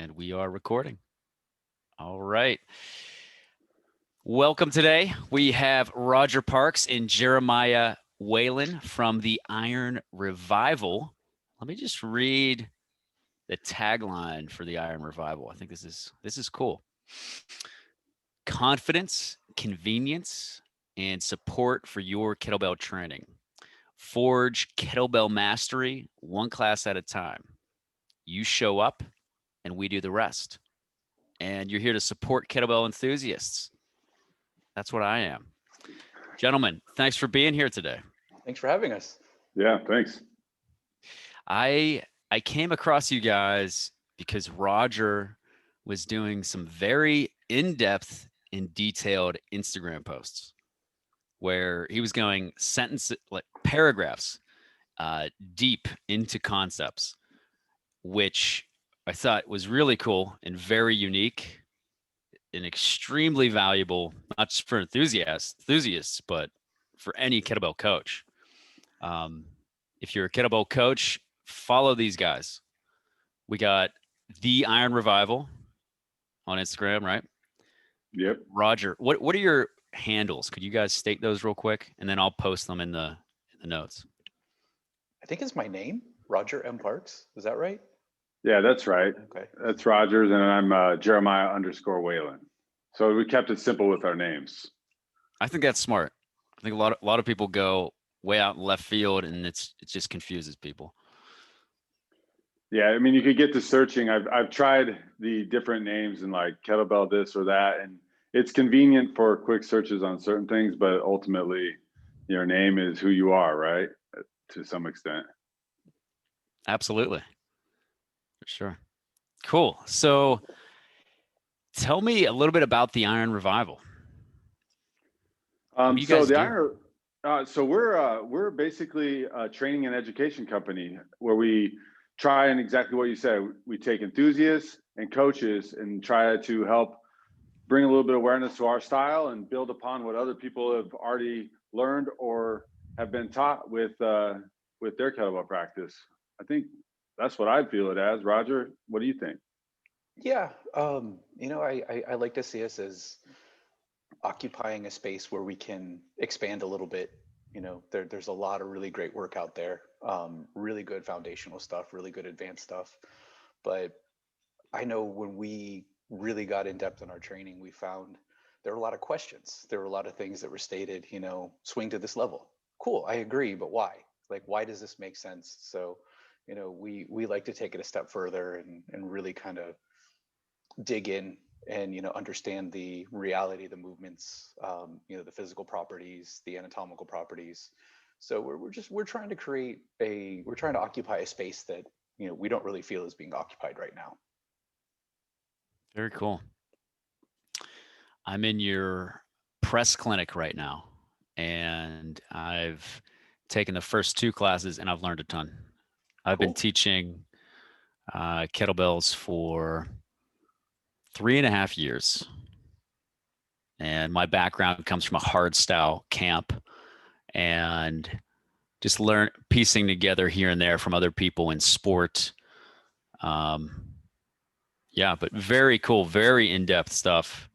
And we are recording. All right. Welcome today. We have Roger Parks and Jeremiah Waylon from the Iron Revival. Let me just read the tagline for the Iron Revival. I think this is cool. Confidence, convenience, and support for your kettlebell training. Forge kettlebell mastery one class at a time. You show up and we do the rest. And you're here to support kettlebell enthusiasts. That's what I am. Gentlemen, thanks for being here today. Thanks for having us. Yeah, thanks. I came across you guys because Roger was doing some very in-depth and detailed Instagram posts where he was going like paragraphs deep into concepts, which I thought was really cool and very unique and extremely valuable, not just for enthusiasts, but for any kettlebell coach. If you're a kettlebell coach, follow these guys. We got the Iron Revival on Instagram, right? Yep. Roger, what are your handles? Could you guys state those real quick, and then I'll post them in the notes. I think it's my name, Roger M. Parks. Is that right? Yeah, that's right. Okay. That's Rogers, and I'm Jeremiah_Waylon. So we kept it simple with our names. I think that's smart. I think a lot of people go way out in left field, and it just confuses people. Yeah, I mean, you could get to searching. I've tried the different names and like kettlebell this or that, and it's convenient for quick searches on certain things, but ultimately, your name is who you are, right? To some extent. Absolutely. For sure. Cool. So tell me a little bit about the Iron Revival. What do you guys do? So we're basically a training and education company where we try and exactly what you said. We take enthusiasts and coaches and try to help bring a little bit of awareness to our style and build upon what other people have already learned or have been taught with their kettlebell practice. I think that's what I feel it as. Roger, what do you think? Yeah. I like to see us as occupying a space where we can expand a little bit. There's a lot of really great work out there, really good foundational stuff, really good advanced stuff. But I know when we really got in depth in our training, we found there were a lot of questions. There were a lot of things that were stated, swing to this level. Cool, I agree, but why? Like, why does this make sense? So, we like to take it a step further and really kind of dig in and understand the reality of the movements, the physical properties, the anatomical properties. So we're trying to occupy a space that we don't really feel is being occupied right now. Very cool. I'm in your press clinic right now, and I've taken the first 2 classes and I've learned a ton. I've been teaching kettlebells for 3.5 years. And my background comes from a hard style camp and just piecing together here and there from other people in sport. Yeah, but very cool, very in-depth stuff.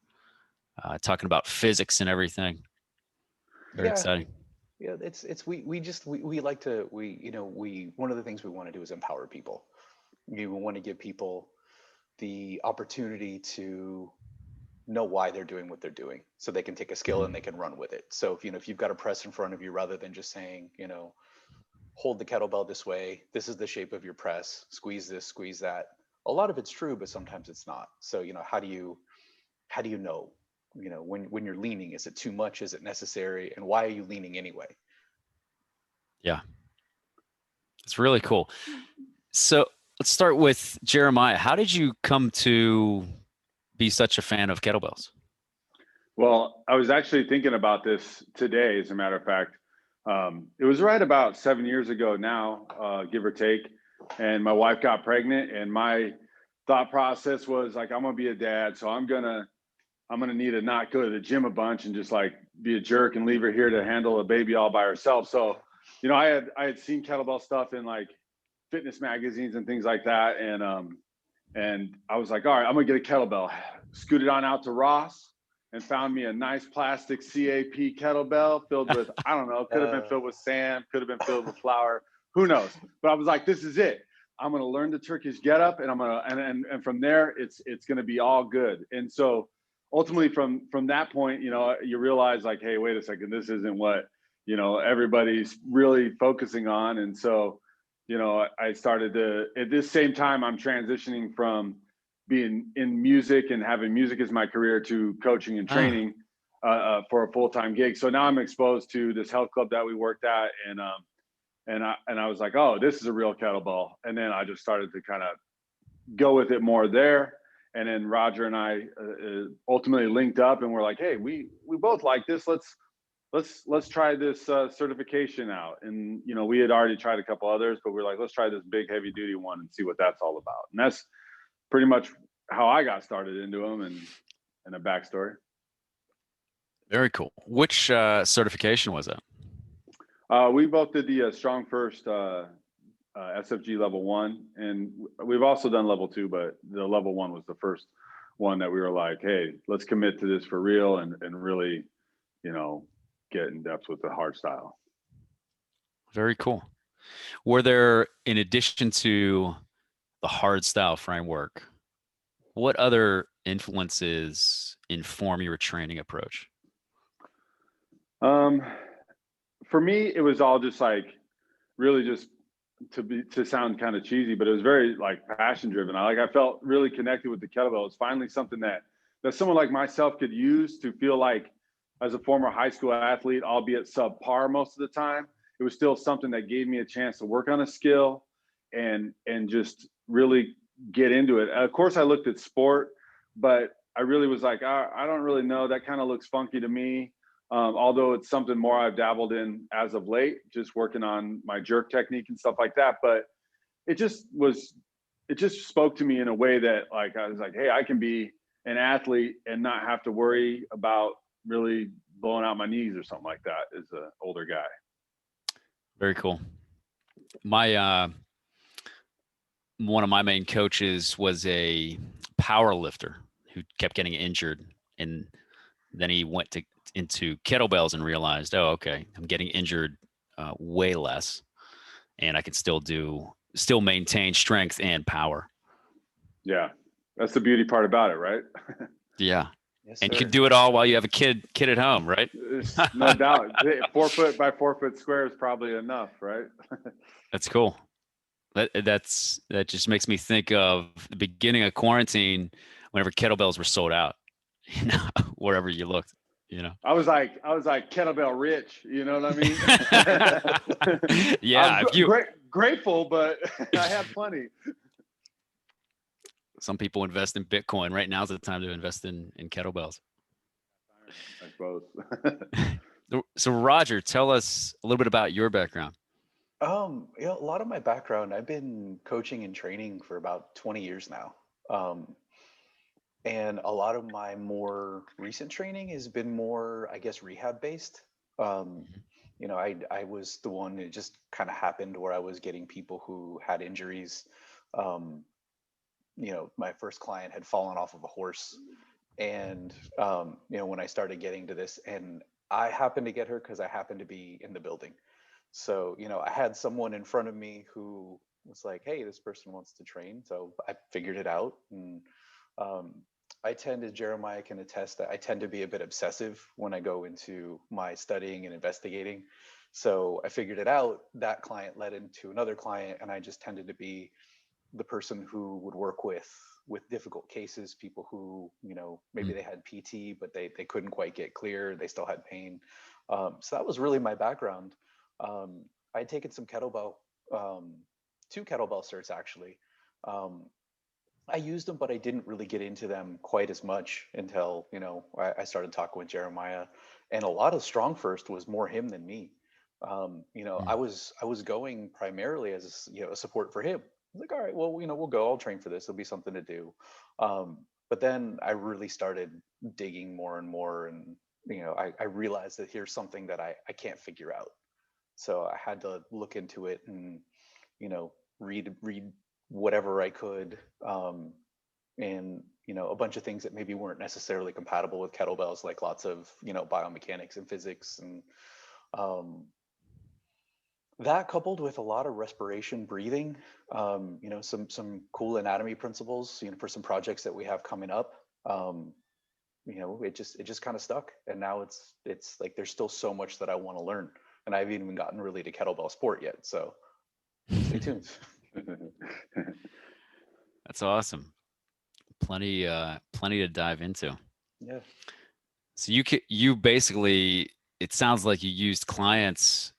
Talking about physics and everything. Very exciting. Yeah, we like to, one of the things we want to do is empower people. We want to give people the opportunity to know why they're doing what they're doing, so they can take a skill and they can run with it. So if you've got a press in front of you, rather than just saying, hold the kettlebell this way, this is the shape of your press, squeeze this, squeeze that. A lot of it's true, but sometimes it's not. So how do you know, when you're leaning, is it too much, is it necessary, and why are you leaning anyway? Yeah, it's really cool. So let's start with Jeremiah. How did you come to be such a fan of kettlebells? Well, I was actually thinking about this today, as a matter of fact. It was right about 7 years ago now, give or take. And my wife got pregnant, and my thought process was like, I'm gonna be a dad, so I'm gonna need to not go to the gym a bunch and just like be a jerk and leave her here to handle a baby all by herself. So, I had seen kettlebell stuff in like fitness magazines and things like that, and And I was like, all right, I'm gonna get a kettlebell. Scooted on out to Ross and found me a nice plastic CAP kettlebell filled with, I don't know, could have been filled with sand, could have been filled with flour, who knows? But I was like, this is it. I'm gonna learn the Turkish getup, and I'm gonna and from there it's gonna be all good. And so ultimately from that point, you know, you realize like, hey, wait a second, this isn't what, you know, everybody's really focusing on. And so, you know, I started to, at this same time, I'm transitioning from being in music and having music as my career to coaching and Ah, training for a full-time gig. So now I'm exposed to this health club that we worked at, and I was like, oh, this is a real kettlebell. And then I just started to kind of go with it more there. And then Roger and I ultimately linked up, and we're like, hey, we both like this. Let's try this certification out. And you know, we had already tried a couple others, but we're like, let's try this big heavy duty one and see what that's all about. And that's pretty much how I got started into them, and a backstory. very cool. Which certification was that? We both did the Strong First SFG level 1, and we've also done level 2, but the level 1 was the first one that we were like, hey, let's commit to this for real, and really, you know, get in depth with the hard style. Very cool. Were there, in addition to the hard style framework, what other influences inform your training approach? Um, for me, it was all just like really just to sound kind of cheesy, but it was very like passion driven. I felt really connected with the kettlebell. It's finally something that someone like myself could use to feel like, as a former high school athlete, albeit subpar most of the time, it was still something that gave me a chance to work on a skill and just really get into it. Of course, I looked at sport, but I really was like, I don't really know. That kind of looks funky to me. Although it's something more I've dabbled in as of late, just working on my jerk technique and stuff like that. But it just was, it just spoke to me in a way that like, I was like, hey, I can be an athlete and not have to worry about really blowing out my knees or something like that as an older guy. Very cool. My one of my main coaches was a power lifter who kept getting injured, and then he went to into kettlebells and realized, oh, okay, I'm getting injured way less, and I can still maintain strength and power. Yeah. That's the beauty part about it, right? Yeah, Yes, and you can sir. do it all while you have a kid at home, right? There's no doubt. 4 foot by 4 foot square is probably enough, right? That's cool. That just makes me think of the beginning of quarantine, whenever kettlebells were sold out, you know, wherever you looked, you know. I was like kettlebell rich, you know what I mean? I was Yeah, if you grateful, but I had plenty. some people invest in Bitcoin. Right now's the time to invest in kettlebells. I suppose. So Roger, tell us a little bit about your background. You know, a lot of my background, I've been coaching and training for about 20 years now. Um, and a lot of my more recent training has been more, I guess, rehab based. Um, you know, I was the one, it just kind of happened where I was getting people who had injuries. Um, you know, my first client had fallen off of a horse, and you know, when I started getting to this, and I happened to get her because I happened to be in the building. So, you know, I had someone in front of me who was like, hey, this person wants to train. So I figured it out. And um, I tend to, Jeremiah can attest that I tend to be a bit obsessive when I go into my studying and investigating. So I figured it out. That client led into another client, and I just tended to be the person who would work with difficult cases, people who, you know, maybe Mm. they had PT but they couldn't quite get clear, they still had pain. So that was really my background. I'd taken some kettlebell, um, two kettlebell certs actually. um, I used them, but I didn't really get into them quite as much until, you know, I started talking with Jeremiah, and a lot of Strong First was more him than me. You know, Mm. I was going primarily as, you know, a support for him. I was like, all right, well, you know, we'll go. I'll train for this. It'll be something to do. But then I really started digging more and more, and you know, I realized that here's something that I can't figure out. So I had to look into it and, you know, read whatever I could, and a bunch of things that maybe weren't necessarily compatible with kettlebells, like lots of biomechanics and physics, and um, that coupled with a lot of respiration, breathing, some cool anatomy principles, for some projects that we have coming up. Um, it just kind of stuck, and now it's like there's still so much that I want to learn, and I haven't even gotten really to kettlebell sport yet. So stay tuned. That's awesome. Plenty to dive into. Yeah. So you basically, it sounds like you used clients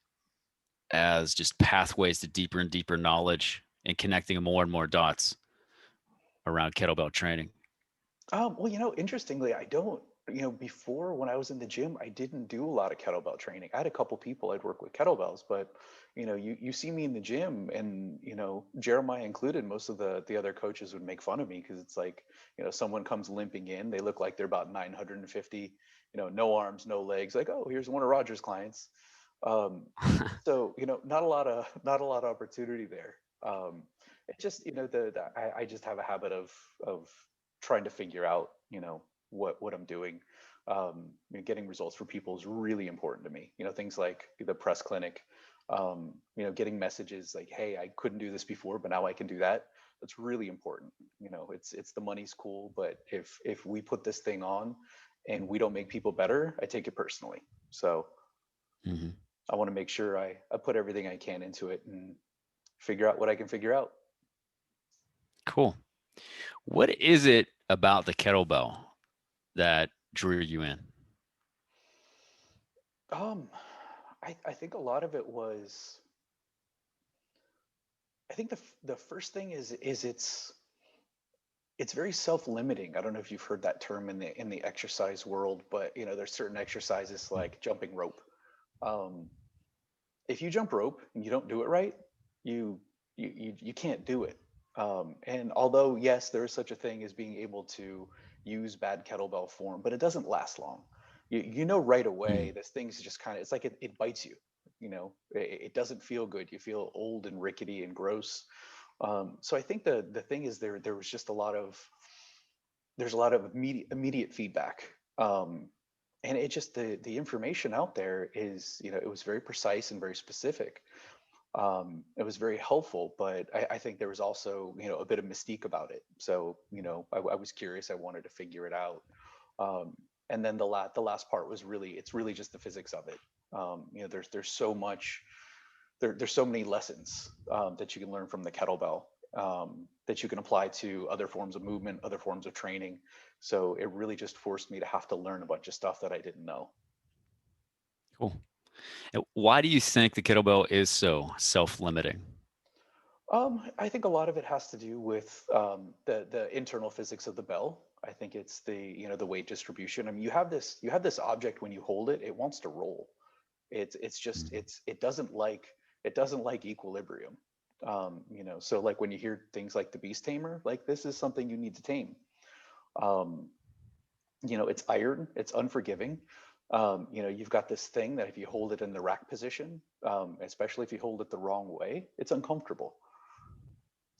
as just pathways to deeper and deeper knowledge and connecting more and more dots around kettlebell training. Well, interestingly, I don't, before when I was in the gym, I didn't do a lot of kettlebell training. I had a couple people I'd work with kettlebells, but you see me in the gym, and Jeremiah included, most of the other coaches would make fun of me because it's like, someone comes limping in, they look like they're about 950, no arms, no legs, like, oh, here's one of Roger's clients. Um, so not a lot of opportunity there. It just I just have a habit of trying to figure out what I'm doing. Getting results for people is really important to me. Things like the press clinic, getting messages like, hey, I couldn't do this before, but now I can do that. That's really important. It's the money's cool, but if we put this thing on and we don't make people better, I take it personally. So Mhm. I want to make sure I put everything I can into it and figure out what I can figure out. Cool. What is it about the kettlebell that drew you in? Um, I think a lot of it was, I think the first thing is it's very self-limiting. I don't know if you've heard that term in the exercise world, but there's certain exercises like jumping rope. Um, if you jump rope and you don't do it right, you you can't do it. And although yes, there is such a thing as being able to use bad kettlebell form, but it doesn't last long. You know right away Mm. this thing's just kind of, it's like it bites you. It doesn't feel good. You feel old and rickety and gross. So I think the thing is, there was just there's a lot of immediate feedback. And it just, the information out there is, it was very precise and very specific. It was very helpful, but I think there was also, a bit of mystique about it. So, I was curious. I wanted to figure it out. Um, and then the last part was really, it's really just the physics of it. There's so much, there's so many lessons that you can learn from the kettlebell, that you can apply to other forms of movement, other forms of training. So it really just forced me to have to learn a bunch of stuff that I didn't know. Cool. And why do you think the kettlebell is so self-limiting? I think a lot of it has to do with the internal physics of the bell. I think it's the weight distribution. I mean, you have this object, when you hold it, it wants to roll. It's just, Mm. it doesn't like equilibrium. So like when you hear things like the beast tamer, like this is something you need to tame. Um, it's iron, it's unforgiving. You've got this thing that if you hold it in the rack position, especially if you hold it the wrong way, it's uncomfortable.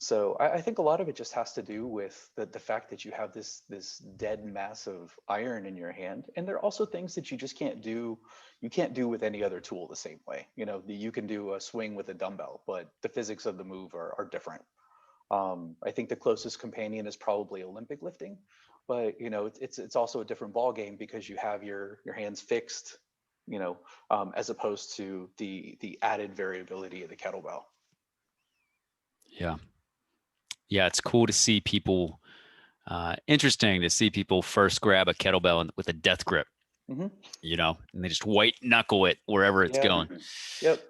So I think a lot of it just has to do with the fact that you have this dead mass of iron in your hand, and there are also things that you just can't do. You can't do with any other tool the same way. You can do a swing with a dumbbell, but the physics of the move are different. I think the closest companion is probably Olympic lifting, but it's also a different ball game because you have your hands fixed, as opposed to the added variability of the kettlebell. Yeah. Yeah, it's cool to see people, interesting to see people first grab a kettlebell with a death grip, Hmm. and they just white knuckle it wherever it's Yeah. going. Yep.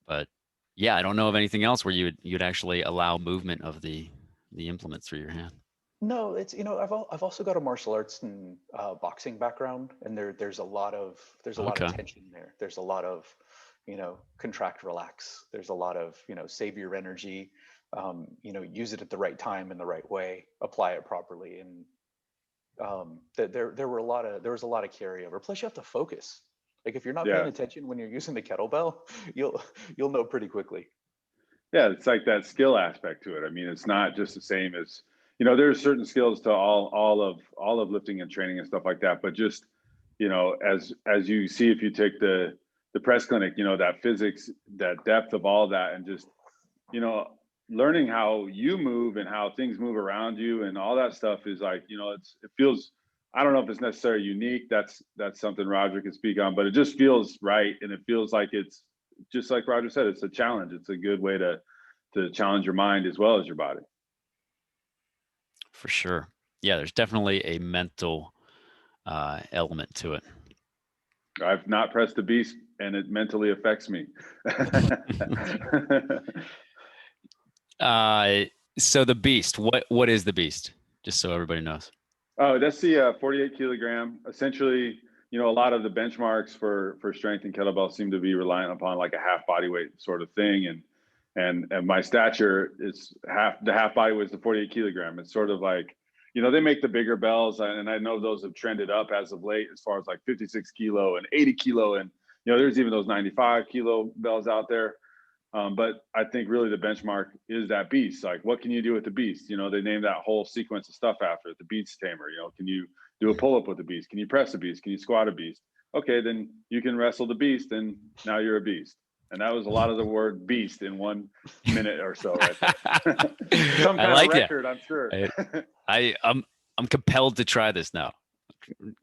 But yeah, I don't know of anything else where you'd actually allow movement of the implement through your hand. No, it's I've also got a martial arts and boxing background, and there's a lot of Okay. tension there. There's a lot of contract, relax. There's a lot of save your energy, use it at the right time in the right way, apply it properly, and there was a lot of carryover. Plus, you have to focus. Like if you're not paying Yeah. attention when you're using the kettlebell, you'll you'll know pretty quickly. yeah, it's like that skill aspect to it. I mean, it's not just the same as, there's certain skills to all of lifting and training and stuff like that. But just, as you see, if you take the press clinic, that physics, that depth of all that, and just, you know, learning how you move and how things move around you and all that stuff is like, it feels, I don't know if it's necessarily unique. That's something Roger can speak on, but it just feels right. And it feels like it's just like Roger said, it's a challenge. It's a good way to challenge your mind as well as your body. For sure. Yeah, there's definitely a mental element to it. I've not pressed the beast and it mentally affects me. So the beast, what is the beast? Just so everybody knows. Oh, that's the 48 kilogram. Essentially, a lot of the benchmarks for strength and kettlebell seem to be reliant upon like a half body weight sort of thing. And my stature is half body weight is the 48 kilogram. It's sort of like, they make the bigger bells, and I know those have trended up as of late as far as like 56 kilo and 80 kilo. And, there's even those 95 kilo bells out there. But I think really the benchmark is that beast. Like, what can you do with the beast? They named that whole sequence of stuff after it, the beast tamer. Can you do a pull-up with the beast? Can you press a beast? Can you squat a beast? Okay, then you can wrestle the beast, and now you're a beast. And that was a lot of the word beast in 1 minute or so, right there. Some kind of record, I'm sure. I'm compelled to try this now.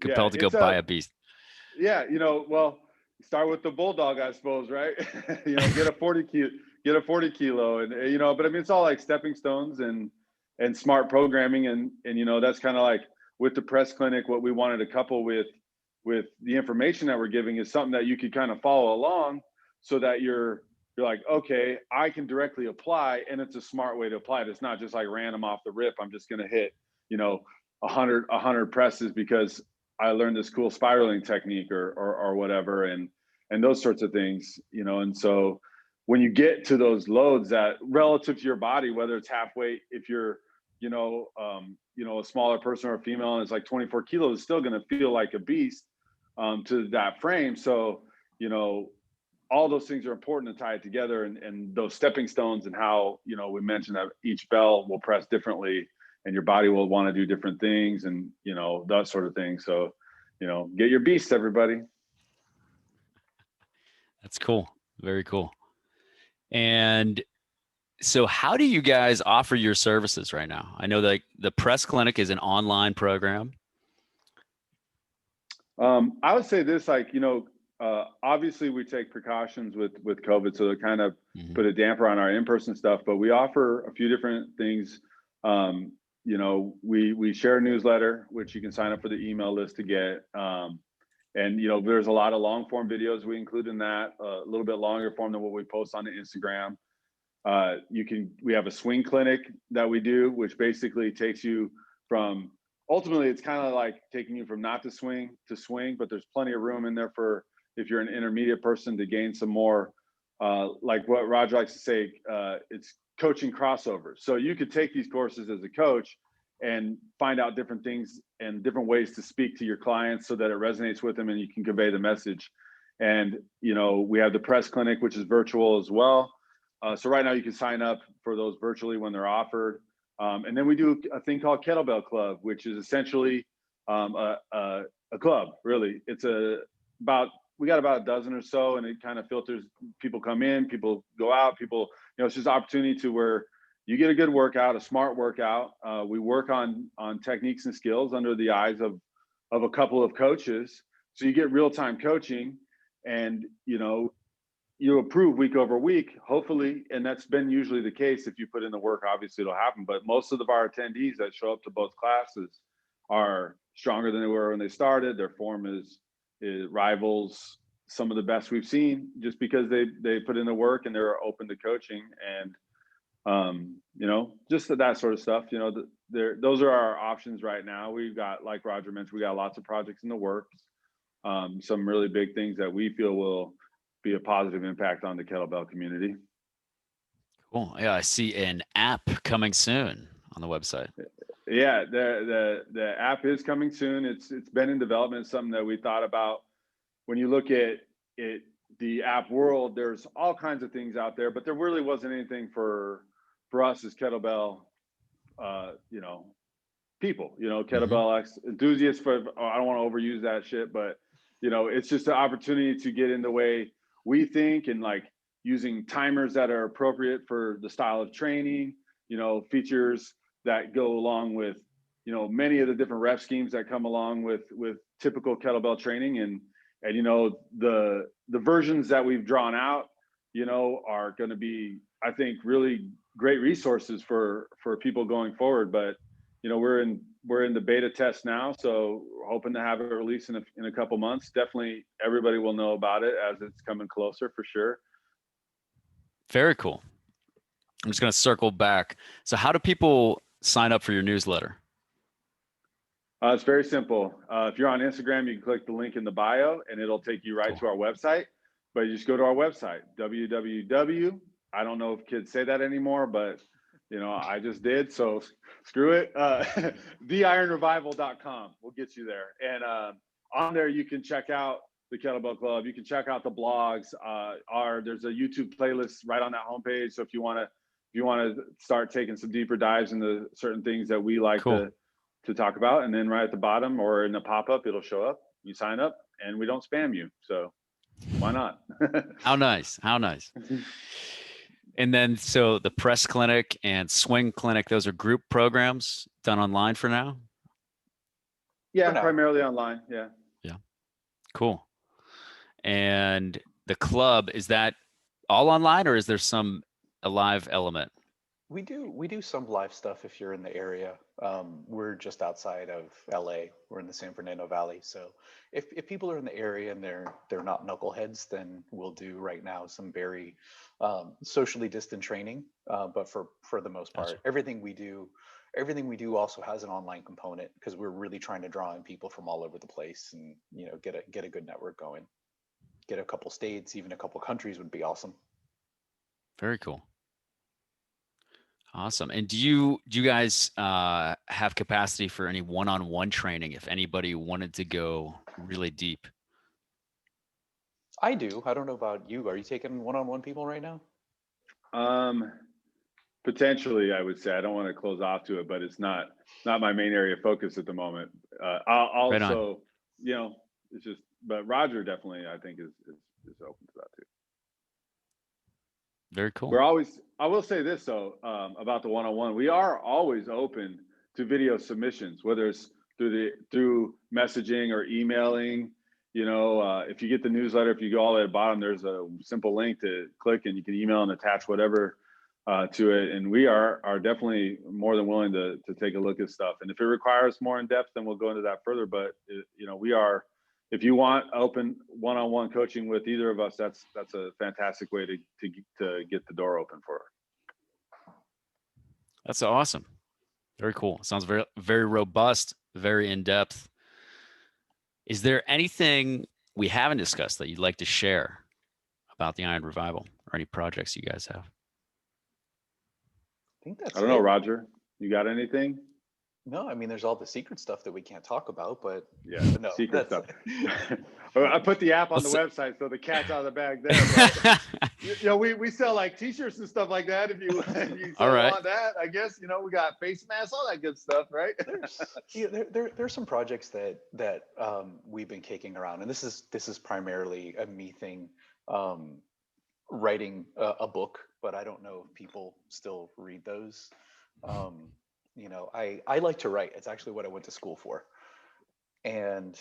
Compelled to go buy a beast. Yeah, well, start with the bulldog, I suppose, right? Get a 40 kilo, and but I mean, it's all like stepping stones and smart programming, and that's kind of like with the press clinic. What we wanted to couple with the information that we're giving is something that you could kind of follow along, so that you're like, okay, I can directly apply, and it's a smart way to apply it. It's not just like random off the rip. I'm just going to hit 100 presses because I learned this cool spiraling technique or whatever, and those sorts of things, and so when you get to those loads that relative to your body, whether it's half weight, if you're, a smaller person or a female and it's like 24 kilos, it's still going to feel like a beast to that frame. So, all those things are important to tie it together, and those stepping stones, and how, we mentioned that each bell will press differently and your body will want to do different things, and, that sort of thing. So, get your beasts, everybody. That's cool. Very cool. And so how do you guys offer your services right now? I know that the press clinic is an online program. I would say this, like, obviously we take precautions with COVID, so to kind of put a damper on our in-person stuff, but we offer a few different things. We share a newsletter, which you can sign up for the email list to get. And, there's a lot of long form videos we include in that, a little bit longer form than what we post on the Instagram. We have a swing clinic that we do, which basically takes you from, ultimately, it's kind of like taking you from not to swing to swing, but there's plenty of room in there for, if you're an intermediate person, to gain some more, like what Roger likes to say, it's coaching crossovers. So you could take these courses as a coach and find out different things and different ways to speak to your clients so that it resonates with them and you can convey the message. And, we have the press clinic, which is virtual as well. So right now you can sign up for those virtually when they're offered. And then we do a thing called Kettlebell Club, which is essentially a club, really. It's we got about a dozen or so, and it kind of filters, people come in, people go out, it's just opportunity to where you get a good workout, a smart workout. We work on techniques and skills under the eyes of a couple of coaches. So you get real-time coaching, and, you improve week over week, hopefully. And that's been usually the case. If you put in the work, obviously it'll happen. But most of our attendees that show up to both classes are stronger than they were when they started. Their form is rivals some of the best we've seen, just because they put in the work and they're open to coaching. And just that sort of stuff. Those are our options right now. We've got, like Roger mentioned, we got lots of projects in the works. Some really big things that we feel will be a positive impact on the kettlebell community. Cool. Yeah, I see an app coming soon on the website. Yeah, the app is coming soon. It's been in development. It's something that we thought about. When you look at it the app world, there's all kinds of things out there, but there really wasn't anything for us as kettlebell, you know, people, you know, Mm-hmm. kettlebell enthusiasts. For I don't want to overuse that shit, but you know, it's just an opportunity to get in the way we think, and like using timers that are appropriate for the style of training, you know, features that go along with, you know, many of the different rep schemes that come along with typical kettlebell training. And you know, the versions that we've drawn out, you know, are going to be, I think, really great resources for people going forward. But you know, we're in the beta test now, so we're hoping to have it released in a couple months. Definitely everybody will know about it as it's coming closer, for sure. Very cool. I'm just going to circle back. So how do people sign up for your newsletter? It's very simple. If you're on Instagram, you can click the link in the bio and it'll take you right Cool. to our website. But you just go to our website, www. I don't know if kids say that anymore, but you know, I just did, so screw it. theironrevival.com will get you there. And on there, you can check out the Kettlebell Club. You can check out the blogs. There's a YouTube playlist right on that homepage. So if you want to start taking some deeper dives into certain things that we like Cool. to talk about, and then right at the bottom or in the pop-up, it'll show up. You sign up, and we don't spam you. So why not? How nice. How nice. And then, so the press clinic and swing clinic, those are group programs done online for now? Yeah, For now. primarily online. Yeah. Yeah. Cool. And the club, is that all online, or is there a live element? We do some live stuff if you're in the area. We're just outside of LA. We're in the San Fernando Valley. So if people are in the area and they're not knuckleheads, then we'll do right now some very socially distant training. But for the most part, Gotcha. everything we do also has an online component, because we're really trying to draw in people from all over the place, and you know, get a good network going. Get a couple states, even a couple countries would be awesome. Very cool. Awesome. And do you guys have capacity for any one-on-one training if anybody wanted to go really deep? I do. I don't know about you. Are you taking one-on-one people right now? Potentially, I would say. I don't want to close off to it, but it's not my main area of focus at the moment. I'll Right on. also, you know, it's just, but Roger definitely, I think, is open to that too. Very cool. We're always, I will say this though, about the one-on-one, we are always open to video submissions, whether it's through messaging or emailing. You know, if you get the newsletter, if you go all the way to the bottom, there's a simple link to click and you can email and attach whatever to it. And we are definitely more than willing to take a look at stuff. And if it requires more in depth, then we'll go into that further. But you know, we are, if you want open one-on-one coaching with either of us, that's a fantastic way to get the door open for her. That's awesome. Very cool. Sounds very, very robust, very in-depth. Is there anything we haven't discussed that you'd like to share about the Iron Revival, or any projects you guys have? I think that's I don't know, it. Roger, you got anything? No, I mean, there's all the secret stuff that we can't talk about, but Yeah, no, secret that's stuff. I put the app on the website, so the cat's out of the bag there. But, you know, we sell like T-shirts and stuff like that. If you All right. want that, I guess, you know, we got face masks, all that good stuff, right? there's some projects that we've been kicking around, and this is primarily a me thing, writing a book, but I don't know if people still read those. You know, I like to write. It's actually what I went to school for, and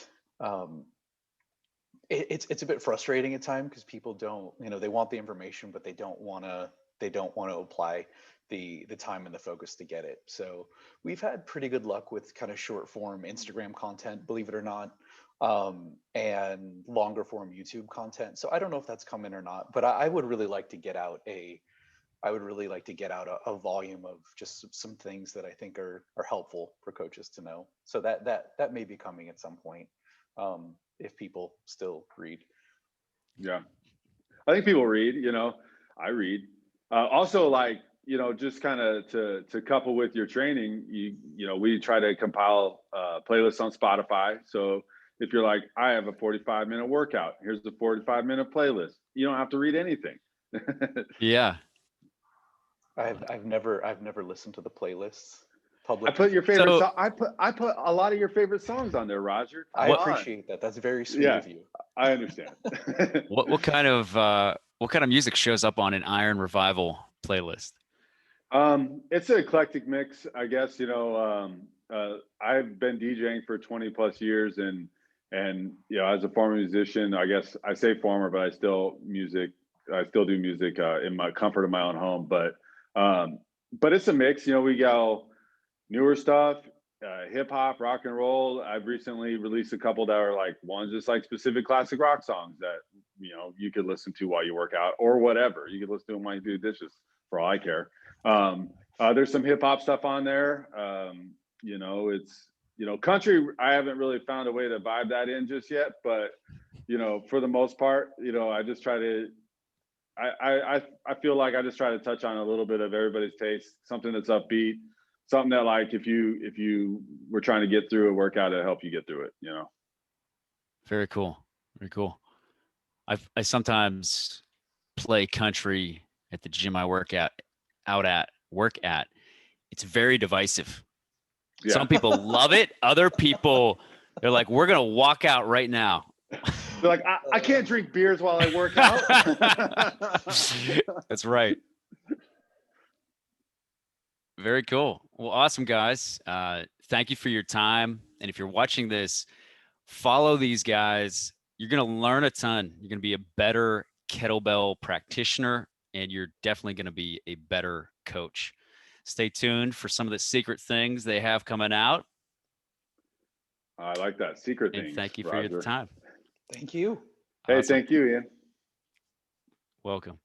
it's a bit frustrating at times, because people don't, you know, they want the information, but they don't want to apply the time and the focus to get it. So we've had pretty good luck with kind of short form Instagram content, believe it or not, and longer form YouTube content. So I don't know if that's coming or not, but I would really like to get out a volume of just some things that I think are helpful for coaches to know. So that may be coming at some point, if people still read. Yeah, I think people read. You know, I read. Also, like, you know, just kind of to couple with your training, you know, we try to compile playlists on Spotify. So if you're like, I have a 45-minute workout, here's the 45-minute playlist. You don't have to read anything. Yeah. I've never listened to the playlists. I Public put your confession. favorite So song. I put a lot of your favorite songs on there, Roger. I Come on. appreciate that. That's very sweet Yeah, of you. I understand. what kind of music shows up on an Iron Revival playlist? It's an eclectic mix, I guess. I've been DJing for 20 plus years, and as a former musician, I guess I say former, but I still do music in my comfort of my own home. But it's a mix. We go newer stuff, hip hop, rock and roll. I've recently released a couple that are like ones just like specific classic rock songs that you could listen to while you work out or whatever. You could listen to them while you do dishes, for all I care. There's some hip hop stuff on there. It's country. I haven't really found a way to vibe that in just yet, but for the most part, I just try to. I feel like I just try to touch on a little bit of everybody's taste, something that's upbeat, something that like if you were trying to get through a workout, it'll help you get through it. Very cool. Very cool. I sometimes play country at the gym I work at. It's very divisive. Yeah. Some people love it. Other people, they're like, we're gonna walk out right now. They're like, I can't drink beers while I work out. That's right. Very cool. Well, awesome, guys. Thank you for your time. And if you're watching this, follow these guys. You're going to learn a ton. You're going to be a better kettlebell practitioner, and you're definitely going to be a better coach. Stay tuned for some of the secret things they have coming out. I like that. Secret And things. thank you for Roger. your time. Thank you. Hey, Awesome. thank you, Ian. Welcome.